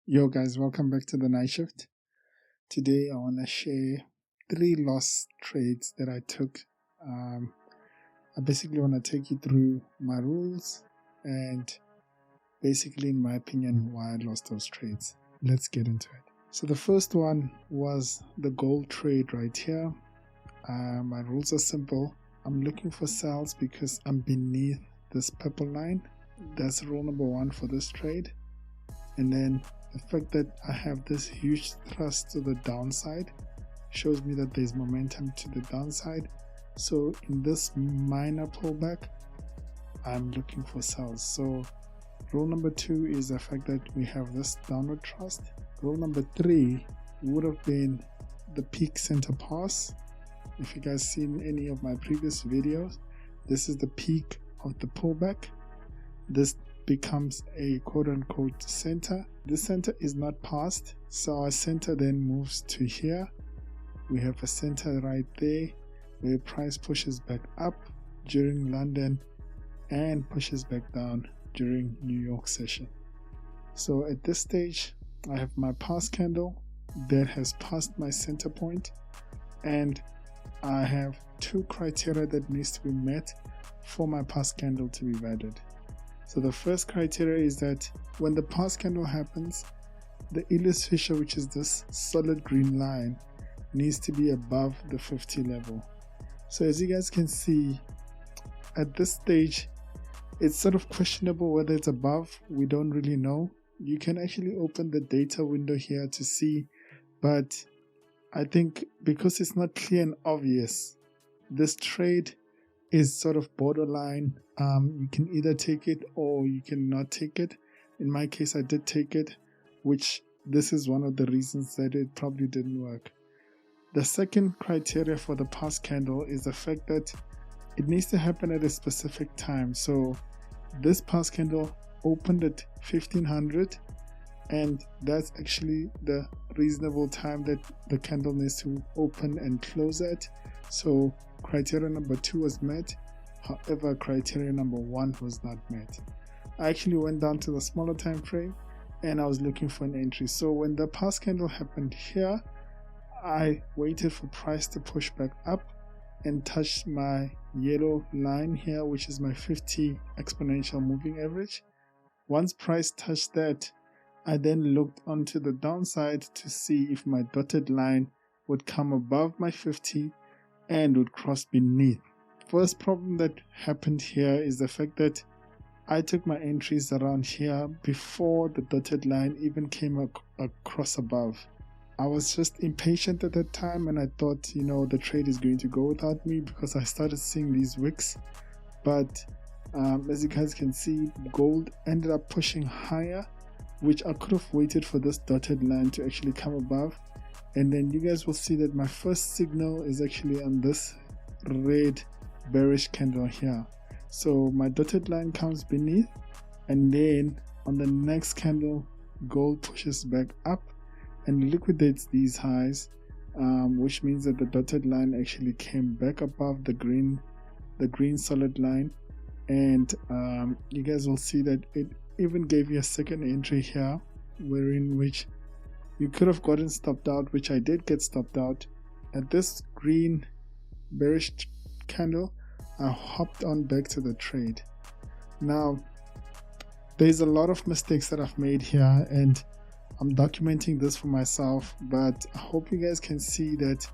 Yo guys, welcome back to the night shift. Today I want to share 3 loss trades that I took. I basically want to take you through my rules and basically, in my opinion, why I lost those trades. Let's get into it. So the first one was the gold trade right here. My rules are simple. I'm looking for sells because I'm beneath this purple line. That's rule number 1 for this trade. And then the fact that I have this huge thrust to the downside shows me that there's momentum to the downside. So in this minor pullback, I'm looking for sells. So rule number 2 is the fact that we have this downward thrust. Rule number 3 would have been the peak center pass. If you guys seen any of my previous videos, this is the peak of the pullback. This becomes a quote-unquote center. This center is not passed, so our center then moves to here. We have a center right there where price pushes back up during London and pushes back down during New York session. So at this stage, I have my pass candle that has passed my center point, and I have 2 criteria that needs to be met for my pass candle to be valid. So the first criteria is that when the pass candle happens, the Ellis Fisher, which is this solid green line, needs to be above the 50 level. So as you guys can see, at this stage, it's sort of questionable whether it's above. We don't really know. You can actually open the data window here to see, but I think because it's not clear and obvious, this trade is sort of borderline. You can either take it or you cannot take it. In my case, I did take it, which this is one of the reasons that it probably didn't work. The second criteria for the pass candle is the fact that it needs to happen at a specific time. So this pass candle opened at 1500, and that's actually the reasonable time that the candle needs to open and close at. So criteria number 2 was met. However, criteria number 1 was not met. I actually went down to the smaller time frame and I was looking for an entry. So when the pass candle happened here, I waited for price to push back up and touch my yellow line here, which is my 50 exponential moving average. Once price touched that, I then looked onto the downside to see if my dotted line would come above my 50 and would cross beneath. First problem that happened here is the fact that I took my entries around here before the dotted line even came across above. I was just impatient at that time and I thought, the trade is going to go without me because I started seeing these wicks. But as you guys can see, gold ended up pushing higher, which I could have waited for this dotted line to actually come above. And then you guys will see that my first signal is actually on this red bearish candle here. So my dotted line comes beneath, and then on the next candle, gold pushes back up and liquidates these highs, which means that the dotted line actually came back above the green solid line. And you guys will see that it even gave you a second entry here, wherein which you could have gotten stopped out, which I did get stopped out. At this green bearish candle, I hopped on back to the trade. Now, there's a lot of mistakes that I've made here, and I'm documenting this for myself, but I hope you guys can see that,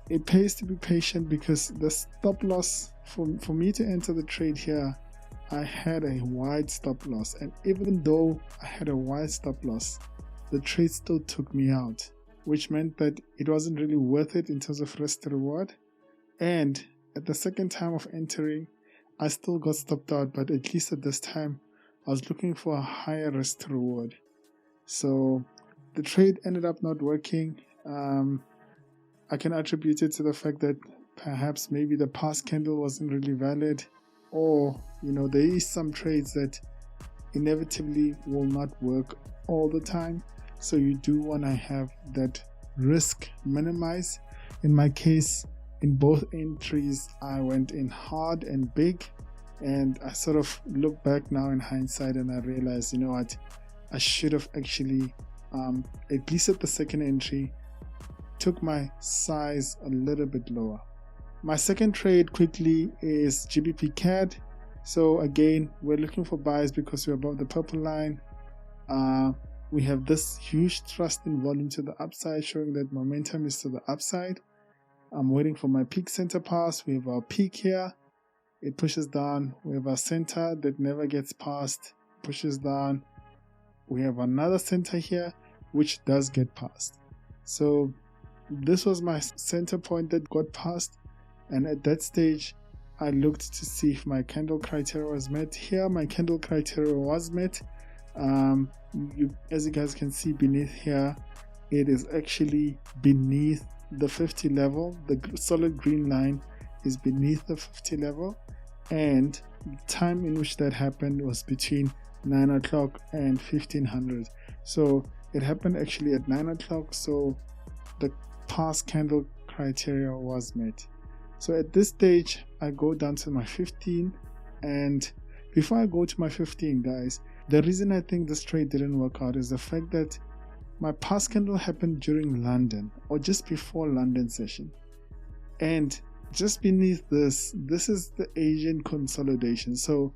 it pays to be patient, because the stop loss for me to enter the trade here, I had a wide stop loss, and even though I had a wide stop loss, the trade still took me out, which meant that it wasn't really worth it in terms of risk to reward. And at the second time of entering, I still got stopped out, but at least at this time I was looking for a higher risk to reward. So the trade ended up not working. I can attribute it to the fact that perhaps maybe the pass candle wasn't really valid, or there is some trades that inevitably will not work all the time, so you do want to have that risk minimized. In my case, in both entries, I went in hard and big, and I sort of look back now in hindsight and I realized, I should have actually at least at the second entry took my size a little bit lower. My second trade quickly is GBP CAD. So again, we're looking for buys because we're above the purple line. We have this huge thrust in volume to the upside, showing that momentum is to the upside. I'm waiting for my peak center pass. We have our peak here. It pushes down. We have our center that never gets passed, pushes down. We have another center here, which does get passed. So this was my center point that got passed. And at that stage, I looked to see if my candle criteria was met. Here, my candle criteria was met. As you guys can see beneath here, it is actually beneath the 50 level. The solid green line is beneath the 50 level, and the time in which that happened was between 9 o'clock and 1500. So it happened actually at 9 o'clock, so the past candle criteria was met. So at this stage, I go down to my 15, and before I go to my 15, guys, the reason I think this trade didn't work out is the fact that my past candle happened during London or just before London session. And just beneath this is the Asian consolidation. So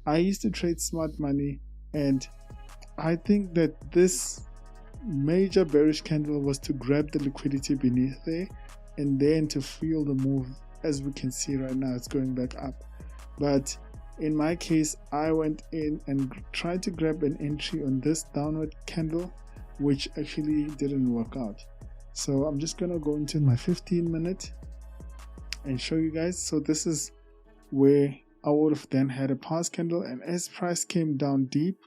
I used to trade smart money, and I think that this major bearish candle was to grab the liquidity beneath there and then to fuel the move. As we can see right now, it's going back up. But in my case, I went in and tried to grab an entry on this downward candle, which actually didn't work out. So I'm just gonna go into my 15-minute and show you guys. So this is where I would have then had a past candle, and as price came down deep,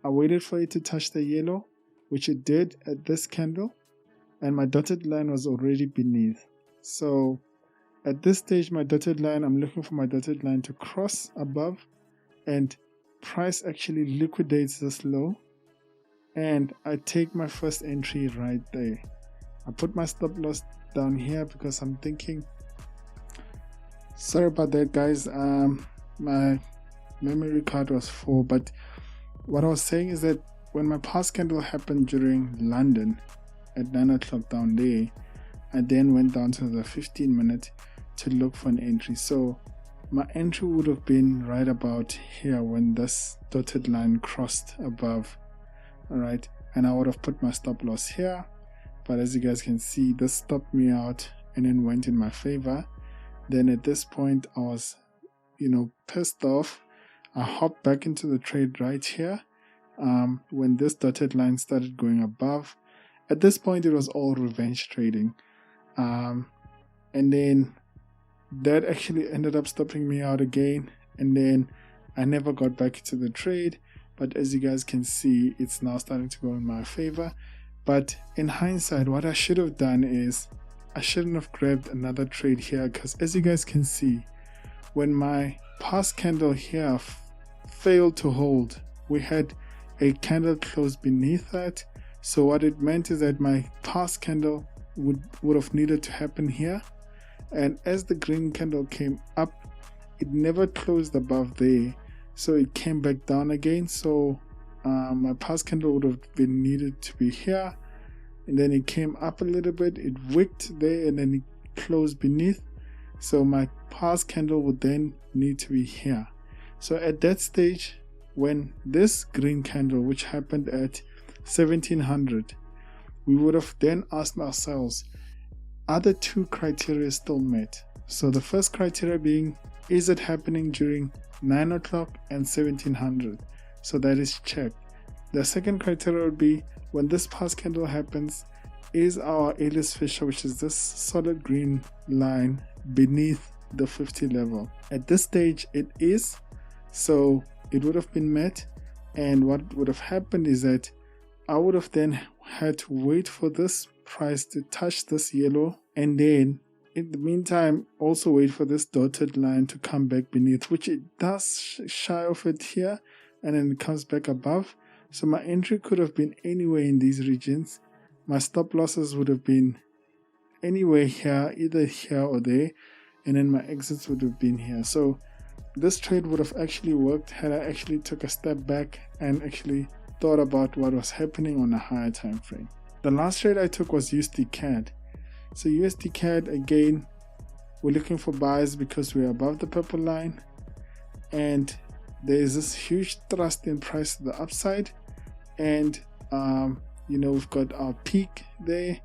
I waited for it to touch the yellow, which it did at this candle, and my dotted line was already beneath. So at this stage, my dotted line, I'm looking for my dotted line to cross above, and price actually liquidates this low, and I take my first entry right there. I put my stop loss down here because I'm thinking, sorry about that, guys, my memory card was full. But what I was saying is that when my past candle happened during London at 9 o'clock down there, I then went down to the 15-minute to look for an entry. So my entry would have been right about here when this dotted line crossed above. Alright, and I would have put my stop loss here, but as you guys can see, this stopped me out and then went in my favor. Then at this point, I was pissed off. I hopped back into the trade right here when this dotted line started going above. At this point, it was all revenge trading, and then that actually ended up stopping me out again, and then I never got back into the trade. But as you guys can see, it's now starting to go in my favor. But in hindsight, what I should have done is I shouldn't have grabbed another trade here, because as you guys can see, when my past candle here failed to hold, we had a candle close beneath that. So what it meant is that my past candle would have needed to happen here, and as the green candle came up, it never closed above there, so it came back down again. So my past candle would have been needed to be here, and then it came up a little bit, it wicked there, and then it closed beneath. So my past candle would then need to be here. So at that stage, when this green candle, which happened at 1700, we would have then asked ourselves, are the two criteria still met? So the first criteria being, is it happening during 9 o'clock and 1700? So that is checked. The second criteria would be, when this past candle happens, is our alias fissure, which is this solid green line, beneath the 50 level? At this stage, it is. So it would have been met, and what would have happened is that I would have then had to wait for this price to touch this yellow, and then in the meantime also wait for this dotted line to come back beneath, which it does shy of it here, and then it comes back above. So my entry could have been anywhere in these regions. My stop losses would have been anywhere here, either here or there, and then my exits would have been here. So this trade would have actually worked had I actually took a step back and actually thought about what was happening on a higher time frame. The last trade I took was USD CAD. So USD CAD, again, we're looking for buys because we're above the purple line, and there is this huge thrust in price to the upside, and we've got our peak there,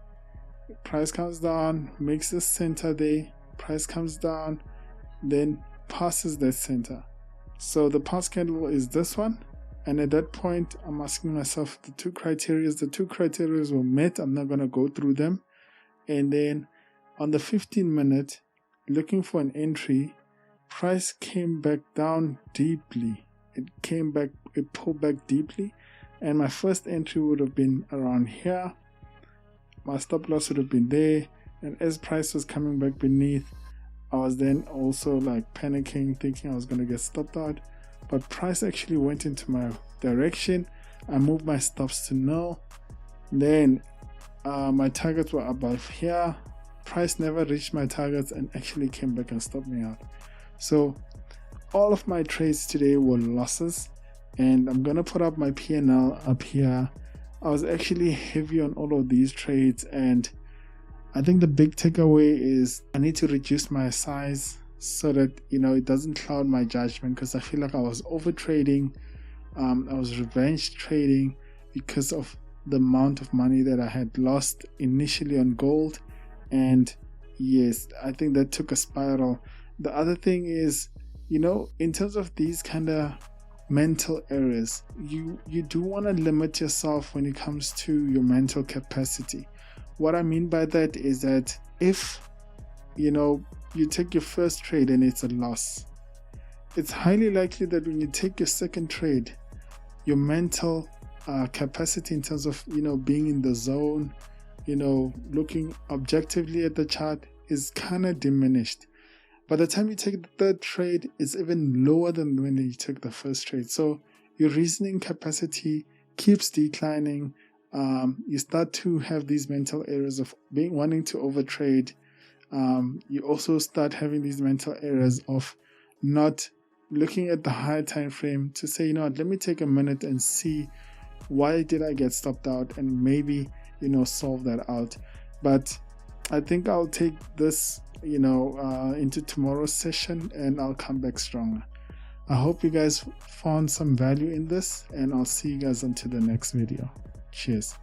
price comes down, makes the center there, price comes down, then passes that center. So the past candle is this one, and at that point I'm asking myself the two criteria were met. I'm not going to go through them. And then on the 15-minute, looking for an entry, price came back down deeply. It pulled back deeply, and my first entry would have been around here. My stop loss would have been there, and as price was coming back beneath, I was then also like panicking, thinking I was going to get stopped out, but price actually went into my direction. I moved my stops to null. Then my targets were above here. Price never reached my targets and actually came back and stopped me out. So all of my trades today were losses, and I'm gonna put up my P&L up here. I was actually heavy on all of these trades, and I think the big takeaway is I need to reduce my size so that it doesn't cloud my judgment, because I feel like I was over trading. I was revenge trading because of the amount of money that I had lost initially on gold, and yes, I think that took a spiral. The other thing is, in terms of these kind of mental errors, you do want to limit yourself when it comes to your mental capacity. What I mean by that is that if you take your first trade and it's a loss, it's highly likely that when you take your second trade, your mental capacity in terms of being in the zone, looking objectively at the chart is kind of diminished. By the time you take the third trade, it's even lower than when you took the first trade. So your reasoning capacity keeps declining. You start to have these mental errors of wanting to overtrade. You also start having these mental errors of not looking at the higher time frame to say, let me take a minute and see why did I get stopped out, and maybe solve that out. But I think I'll take this into tomorrow's session, and I'll come back stronger. I hope you guys found some value in this, and I'll see you guys until the next video. Cheers.